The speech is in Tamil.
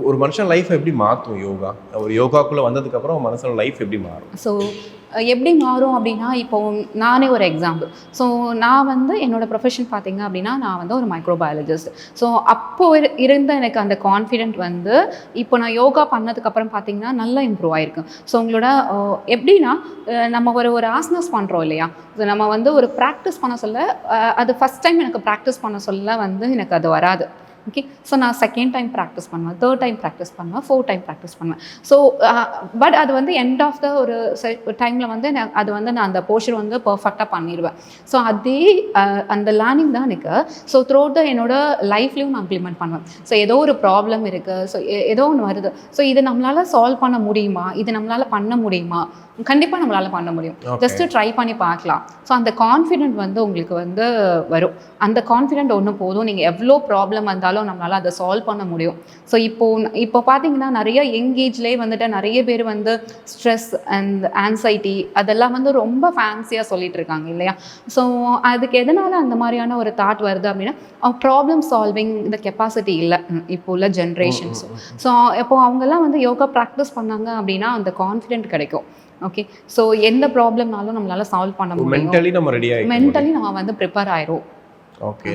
ஒரு மனுஷன் லைஃப் எப்படி மாற்றும் யோகா? ஒரு யோகாக்குள்ளே வந்ததுக்கப்புறம் மனுஷனோட லைஃப் எப்படி மாறும்? ஸோ எப்படி மாறும் அப்படின்னா, இப்போ நானே ஒரு எக்ஸாம்பிள். ஸோ நான் வந்து என்னோட ப்ரொஃபஷன் பார்த்தீங்க அப்படின்னா, நான் வந்து ஒரு மைக்ரோபயாலஜிஸ்ட். ஸோ அப்போ இருந்த எனக்கு அந்த கான்ஃபிடென்ட் வந்து இப்போ நான் யோகா பண்ணதுக்கப்புறம் பார்த்தீங்கன்னா நல்லா இம்ப்ரூவ் ஆயிருக்கு. ஸோ உங்களோட எப்படின்னா நம்ம ஒரு ஆசனாஸ் பண்ணுறோம் இல்லையா? ஸோ நம்ம வந்து ஒரு ப்ராக்டிஸ் பண்ண சொல்ல அது ஃபஸ்ட் டைம் எனக்கு ப்ராக்டிஸ் பண்ண சொல்ல வந்து எனக்கு அது வராது. ஓகே. ஸோ நான் செகண்ட் டைம் ப்ராக்டிஸ் பண்ணுவேன், தேர்ட் டைம் ப்ராக்டிஸ் பண்ணுவேன், ஃபோர்த் டைம் ப்ராக்டிஸ் பண்ணுவேன். ஸோ பட் அது வந்து எண்ட் ஆஃப் த ஒரு டைமில் வந்து அது வந்து நான் அந்த போர்ஷன் வந்து பர்ஃபெக்டாக பண்ணிடுவேன். ஸோ அதே அந்த லேர்னிங் தான் எனக்கு. ஸோ த்ரூ த என்னோட லைஃப்லையும் நான் இம்ப்ளிமெண்ட் பண்ணுவேன். ஸோ ஏதோ ஒரு ப்ராப்ளம் இருக்குது, ஸோ ஏதோ ஒன்று வருது, ஸோ இது நம்மளால் சால்வ் பண்ண முடியுமா, இது நம்மளால் பண்ண முடியுமா, கண்டிப்பாக நம்மளால் பண்ண முடியும். ஜஸ்ட்டு ட்ரை பண்ணி பார்க்கலாம். ஸோ அந்த கான்ஃபிடென்ட் வந்து உங்களுக்கு வந்து வரும். அந்த கான்ஃபிடென்ட் ஒன்று போதும். நீங்கள் எவ்வளோ ப்ராப்ளம் வந்தாலும் நம்மளால் அதை சால்வ் பண்ண முடியும். ஸோ இப்போ பார்த்தீங்கன்னா நிறைய யங் ஏஜ்லேயே வந்துட்டு நிறைய பேர் வந்து ஸ்ட்ரெஸ் அண்ட் ஆன்சைட்டி அதெல்லாம் வந்து ரொம்ப ஃபேன்சியாக சொல்லிட்டு இருக்காங்க இல்லையா? ஸோ அதுக்கு எதனால் அந்த மாதிரியான ஒரு தாட் வருது அப்படின்னா, ப்ராப்ளம் சால்விங் இந்த கெப்பாசிட்டி இல்லை இப்போ உள்ள ஜென்ரேஷன்ஸ். ஸோ இப்போ அவங்கெல்லாம் வந்து யோகா ப்ராக்டிஸ் பண்ணாங்க அப்படின்னா அந்த கான்ஃபிடென்ட் கிடைக்கும். ஓகே. ஸோ எந்த ப்ராப்ளம்னாலும் நம்மளால சால்வ் பண்ண முடியும். மென்டலி நம்ம ரெடி ஆயிடும். மென்டலி நம்ம வந்து ப்ரிப்பேர் ஆயிரும். ஓகே.